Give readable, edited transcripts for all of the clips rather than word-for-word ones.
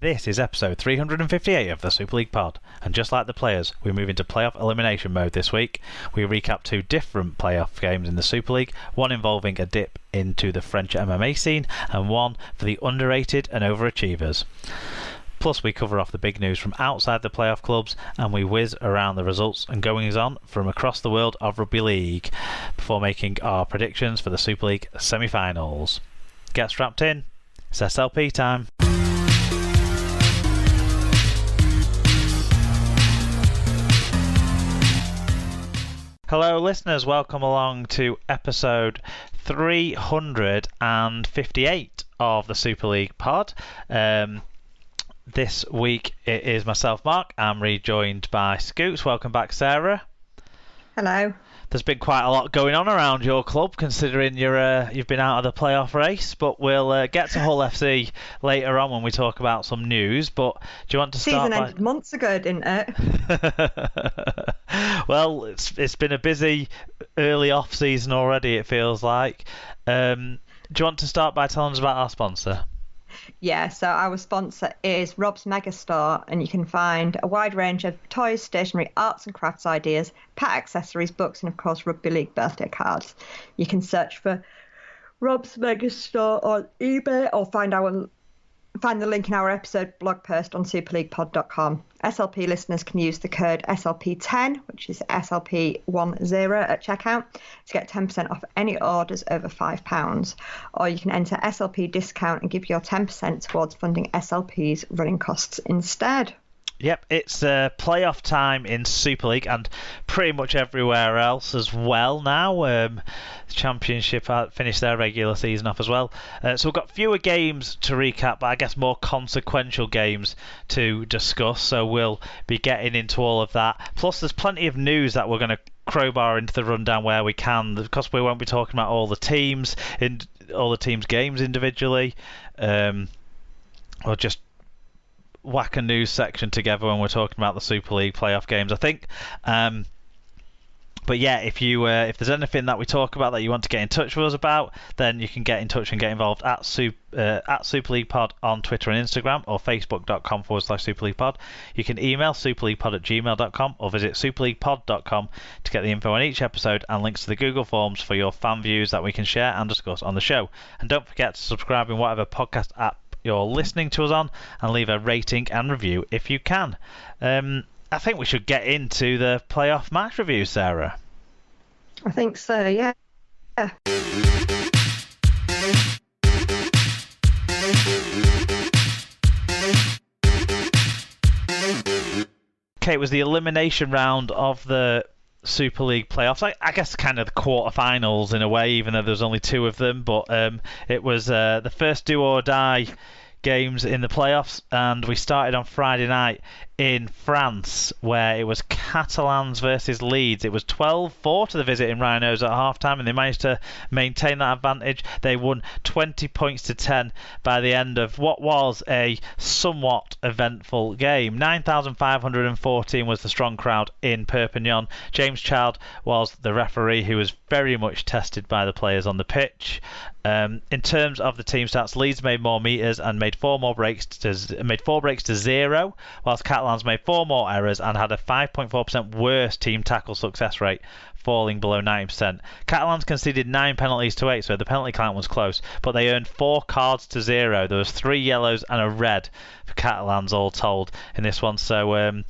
This is episode 358 of the Super League Pod, and just like the players, we move into playoff elimination mode this week. We recap two different playoff games in the Super League, one involving a dip into the French MMA scene, and one for the underrated and overachievers. Plus, we cover off the big news from outside the playoff clubs, and we whiz around the results and goings-on from across the world of rugby league, before making our predictions for the Super League semi-finals. Get strapped in, it's SLP time. Hello listeners, welcome along to episode 358 of the Super League Pod. This week it is myself, Mark. I'm rejoined by Scoots. Welcome back, Sarah. Hello. There's been quite a lot going on around your club, considering you've been out of the playoff race, but we'll get to Hull FC later on when we talk about some news. But do you want to start? Season ended months ago, didn't it? Well, it's been a busy early off season already, it feels like. Do you want to start by telling us about our sponsor? Yeah, so our sponsor is Rob's Megastore, and you can find a wide range of toys, stationery, arts and crafts ideas, pet accessories, books, and of course rugby league birthday cards. You can search for Rob's Megastore on eBay or find the link in our episode blog post on superleaguepod.com. SLP listeners can use the code SLP10, which is SLP10 at checkout, to get 10% off any orders over £5. Or you can enter SLP discount and give your 10% towards funding SLP's running costs instead. Yep, it's playoff time in Super League and pretty much everywhere else as well now. The Championship finished their regular season off as well. So we've got fewer games to recap, but I guess more consequential games to discuss. So we'll be getting into all of that. Plus, there's plenty of news that we're going to crowbar into the rundown where we can, because we won't be talking about all the teams games individually, or just whack a news section together when we're talking about the Super League playoff games, I think. But yeah, if there's anything that we talk about that you want to get in touch with us about, then you can get in touch and get involved at Super League Pod on Twitter and Instagram, or facebook.com/Super League Pod. You can email superleaguepod@gmail.com or visit superleaguepod.com to get the info on each episode and links to the Google Forms for your fan views that we can share and discuss on the show. And don't forget to subscribe in whatever podcast app you're listening to us on, and leave a rating and review if you can. I think we should get into the playoff match review, Sarah. I think so, yeah. Okay, it was the elimination round of the Super League playoffs. I guess kind of the quarterfinals in a way, even though there's only two of them. But it was the first do or die games in the playoffs, and we started on Friday night in France, where it was Catalans versus Leeds. It was 12-4 to the visiting Rhinos at half-time, and they managed to maintain that advantage. They won 20 points to 10 by the end of what was a somewhat eventful game. 9,514 was the strong crowd in Perpignan. James Child was the referee, who was very much tested by the players on the pitch. In terms of the team stats, Leeds made more meters and made four breaks to zero, whilst Catalans made four more errors and had a 5.4% worse team tackle success rate, falling below 90%. Catalans conceded 9 penalties to 8, so the penalty count was close, but they earned 4 cards to 0. There was 3 yellows and a red for Catalans all told in this one. So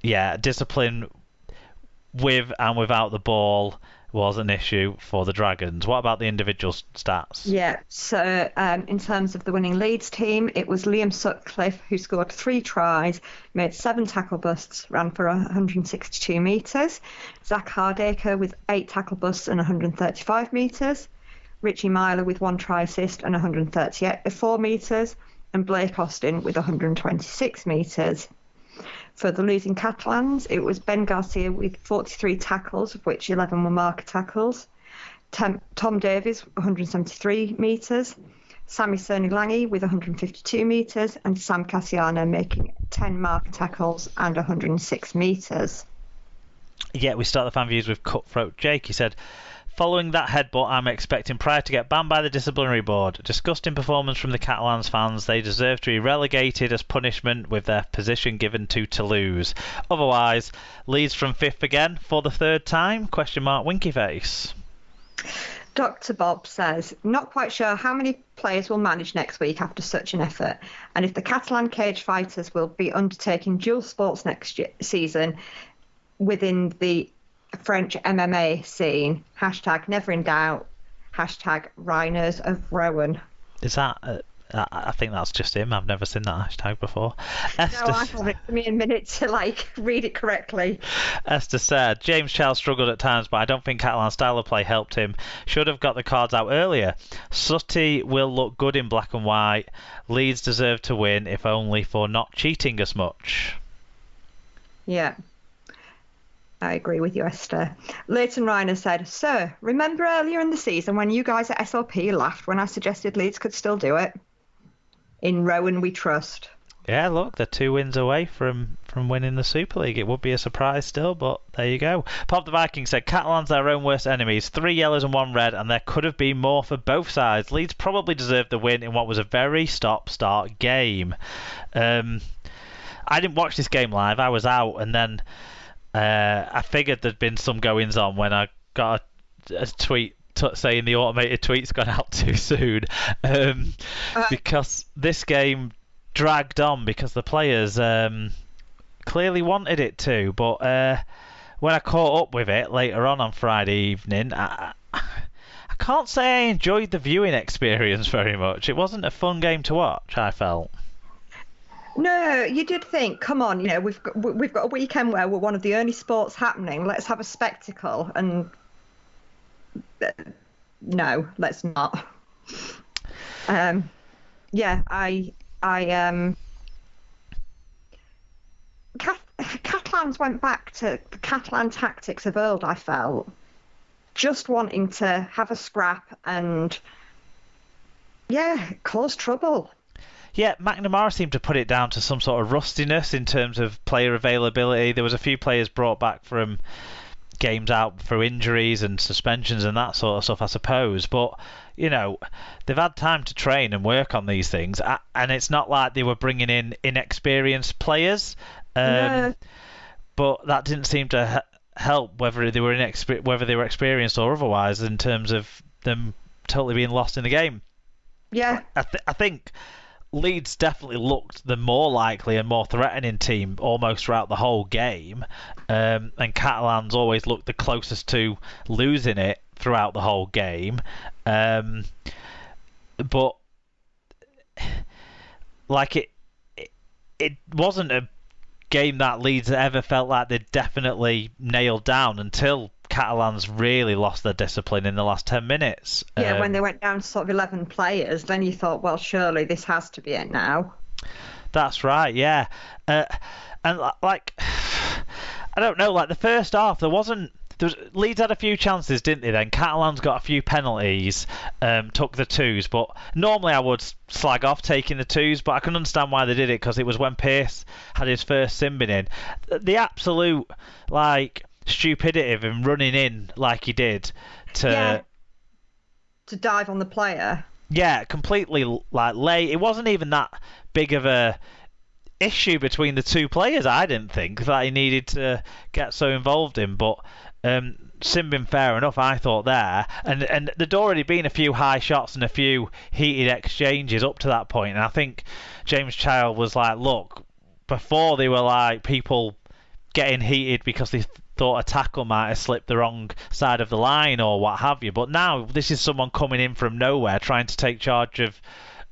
discipline with and without the ball was an issue for the Dragons. What about the individual stats? Yeah, so in terms of the winning Leeds team, it was Liam Sutcliffe who scored 3 tries, made 7 tackle busts, ran for 162 metres. Zach Hardacre with 8 tackle busts and 135 metres. Richie Myler with 1 try assist and 134 metres. And Blake Austin with 126 metres. For the losing Catalans, it was Ben Garcia with 43 tackles, of which 11 were marker tackles. Tom Davies, 173 metres. Sammy Cerny-Langy with 152 metres. And Sam Cassiano making 10 marker tackles and 106 metres. Yeah, we start the fan views with Cutthroat Jake. He said, Following that headbutt, I'm expecting Pryor to get banned by the disciplinary board. Disgusting performance from the Catalans fans. They deserve to be relegated as punishment with their position given to Toulouse. Otherwise, Leeds from 5th again for the 3rd time? Question mark, winky face. Dr. Bob says, not quite sure how many players will manage next week after such an effort, and if the Catalan cage fighters will be undertaking dual sports next season within the French MMA scene. Hashtag never in doubt. Hashtag Rhinos of Rowan. Is that... I think that's just him. I've never seen that hashtag before. Esther... No, I have it. Give me a minute to read it correctly. Esther said, James Charles struggled at times, but I don't think Catalan's style of play helped him. Should have got the cards out earlier. Sutty will look good in black and white. Leeds deserve to win, if only for not cheating as much. Yeah. I agree with you, Esther. Leighton Reiner said, Sir, remember earlier in the season when you guys at SLP laughed when I suggested Leeds could still do it? In Rowan we trust. Yeah, look, they're 2 wins away from winning the Super League. It would be a surprise still, but there you go. Pop the Viking said, Catalans their own worst enemies. 3 yellows and 1 red, and there could have been more for both sides. Leeds probably deserved the win in what was a very stop-start game. I didn't watch this game live. I was out, and then... I figured there'd been some goings on when I got a tweet saying the automated tweet's gone out too soon, because this game dragged on because the players clearly wanted it to. But when I caught up with it later on Friday evening, I can't say I enjoyed the viewing experience very much. It wasn't a fun game to watch, I felt. No, you did think, come on, we've got a weekend where we're one of the only sports happening. Let's have a spectacle. And no, let's not. Catalans went back to the Catalan tactics of old, I felt. Just wanting to have a scrap and, cause trouble. Yeah, McNamara seemed to put it down to some sort of rustiness in terms of player availability. There was a few players brought back from games out for injuries and suspensions and that sort of stuff, I suppose. But, they've had time to train and work on these things. And it's not like they were bringing in inexperienced players. No. But that didn't seem to help whether they were experienced or otherwise in terms of them totally being lost in the game. Yeah. I think... Leeds definitely looked the more likely and more threatening team almost throughout the whole game, and Catalans always looked the closest to losing it throughout the whole game. But it wasn't a game that Leeds ever felt like they'd definitely nailed down until Catalans really lost their discipline in the last 10 minutes. Yeah, when they went down to sort of 11 players, then you thought, well, surely this has to be it now. That's right, yeah. And I don't know, the first half, Leeds had a few chances, didn't they then? Catalans got a few penalties, took the 2s, but normally I would slag off taking the 2s, but I can understand why they did it, because it was when Pearce had his first sin bin in. The absolute, stupidity of him running in like he did to dive on the player. Yeah, completely late. It wasn't even that big of a issue between the two players, I didn't think, that he needed to get so involved in. But Simbin, fair enough, I thought there. And there'd already been a few high shots and a few heated exchanges up to that point. And I think James Child was like, look, before they were people getting heated because they thought a tackle might have slipped the wrong side of the line or what have you. But now this is someone coming in from nowhere trying to take charge of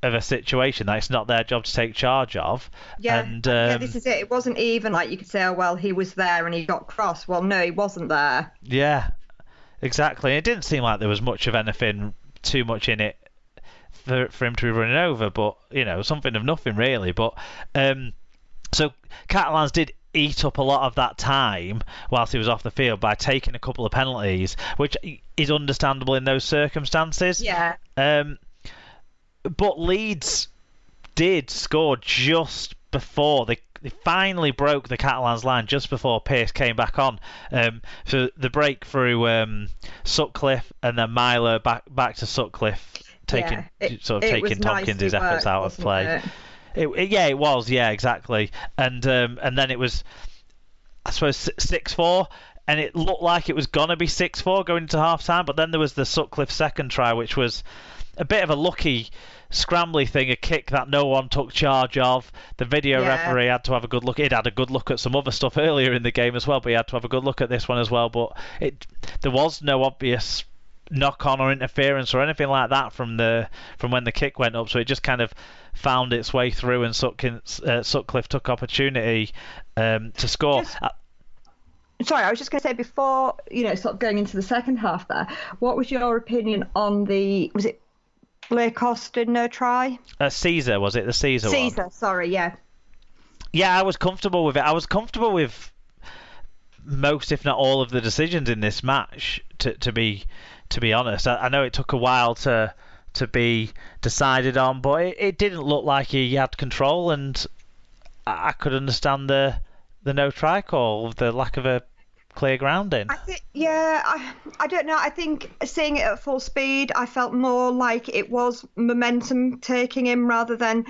a situation that it's not their job to take charge of. Yeah, and this is it. It wasn't even you could say, oh, well, he was there and he got cross. Well, no, he wasn't there. Yeah, exactly. It didn't seem like there was much of anything too much in it for him to be running over, but, something of nothing really. But so Catalans did eat up a lot of that time whilst he was off the field by taking a couple of penalties, which is understandable in those circumstances. Yeah. But Leeds did score just before they finally broke the Catalans line just before Pearce came back on. So the break through Sutcliffe and then Milo back to Sutcliffe, taking Tompkins' efforts out of play. It was, exactly. And then it was, I suppose, 6-4. And it looked like it was going to be 6-4 going into half-time, but then there was the Sutcliffe second try, which was a bit of a lucky, scrambly thing, a kick that no one took charge of. The video referee had to have a good look. He'd had a good look at some other stuff earlier in the game as well, but he had to have a good look at this one as well. But there was no obvious knock-on or interference or anything like that from when the kick went up, so it just kind of found its way through, and Sutcliffe took opportunity to score. Sorry, I was just going to say before, sort of going into the second half there, what was your opinion on was it Blake Austin no try? Caesar, was it the Caesar one? Caesar, sorry, yeah. Yeah, I was comfortable with it. I was comfortable with most, if not all, of the decisions in this match, to be honest. I know it took a while to be decided on, but it didn't look like he had control, and I could understand the no try call, the lack of a clear grounding. I don't know. I think seeing it at full speed, I felt more like it was momentum taking him rather than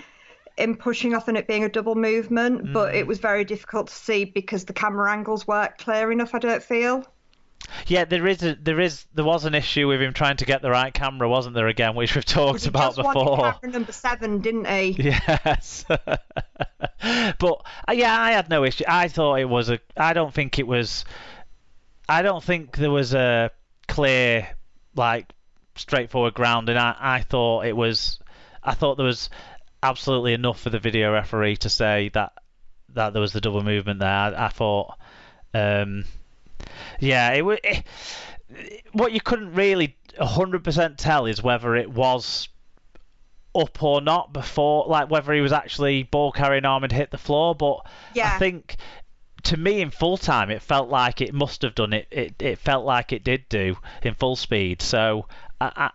him pushing off and it being a double movement. But it was very difficult to see because the camera angles weren't clear enough, I don't feel. Yeah, there was an issue with him trying to get the right camera, wasn't there, again, which we've talked about before. He just wanted camera number 7, didn't he? Yes. But I had no issue. I thought it was I don't think there was a clear, straightforward grounding. I thought there was absolutely enough for the video referee to say that there was the double movement there. I thought. What you couldn't really 100% tell is whether it was up or not before, whether he was actually ball carrying arm and hit the floor. But I think, to me, in full time, it felt like it must have done it. It felt like it did do in full speed. So I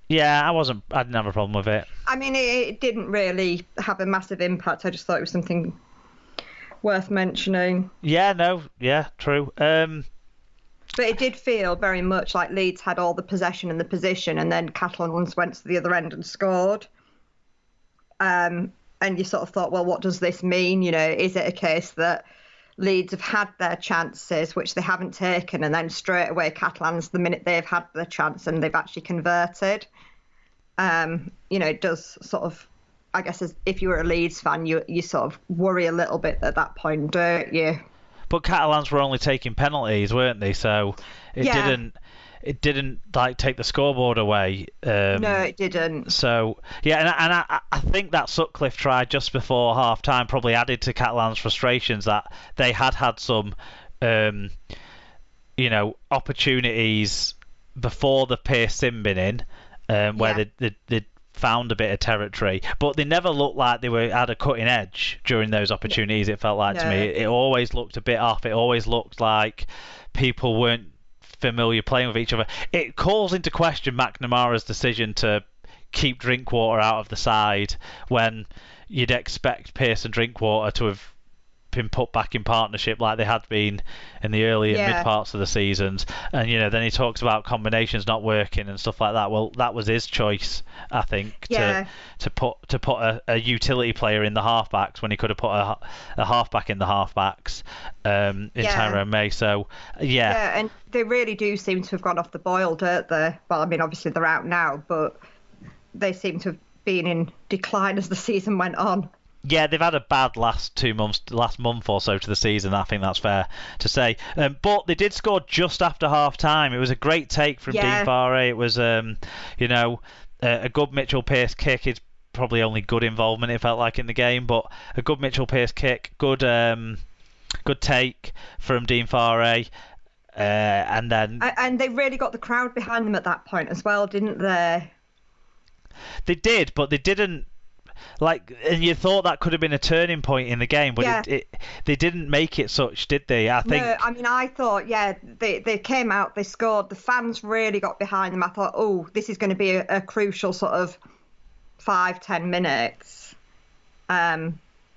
didn't have a problem with it. I mean, it didn't really have a massive impact. I just thought it was something worth mentioning. True. But it did feel very much like Leeds had all the possession and the position, and then Catalans went to the other end and scored. And you sort of thought, well, what does this mean? Is it a case that Leeds have had their chances, which they haven't taken, and then straight away Catalans, the minute they've had their chance and they've actually converted? It does sort of, I guess, if you were a Leeds fan, you sort of worry a little bit at that point, don't you? But Catalans were only taking penalties, weren't they? So it didn't take the scoreboard away. No, it didn't. So and I think that Sutcliffe try just before half time probably added to Catalans' frustrations that they had some opportunities before the Pearce sin bin in, where they found a bit of territory, but they never looked like they were at a cutting edge during those opportunities. It felt like to me, it always looked a bit off. It always looked like people weren't familiar playing with each other. It calls into question McNamara's decision to keep Drinkwater out of the side when you'd expect Pearce and Drinkwater to have been put back in partnership like they had been in the early and mid parts of the seasons. And then he talks about combinations not working and stuff like that. Well, that was his choice, I think, to put a utility player in the halfbacks when he could have put a halfback in the halfbacks in Tyrone May. So and they really do seem to have gone off the boil, don't they? Well, I mean, obviously they're out now, but they seem to have been in decline as the season went on. Yeah, they've had a bad last month or so to the season. I think that's fair to say. But they did score just after half time. It was a great take from Dean Farray. It was, a good Mitchell Pearce kick. It's probably only good involvement, it felt like, in the game, but a good Mitchell Pearce kick. Good take from Dean Farray. And they really got the crowd behind them at that point as well, didn't they? They did, but they didn't. And you thought that could have been a turning point in the game, but they didn't make it such, did they? I think. No, I mean, I thought, they came out, they scored, the fans really got behind them. I thought, oh, this is going to be a crucial sort of 5-10 minutes.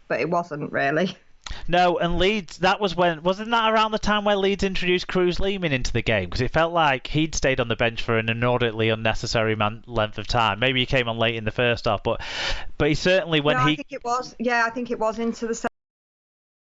but it wasn't really. No, and Leeds, wasn't that around the time where Leeds introduced Cruz Lehman into the game? Because it felt like he'd stayed on the bench for an inordinately unnecessary length of time. Maybe he came on late in the first half, but he certainly, when I think it was. Yeah, I think it was into the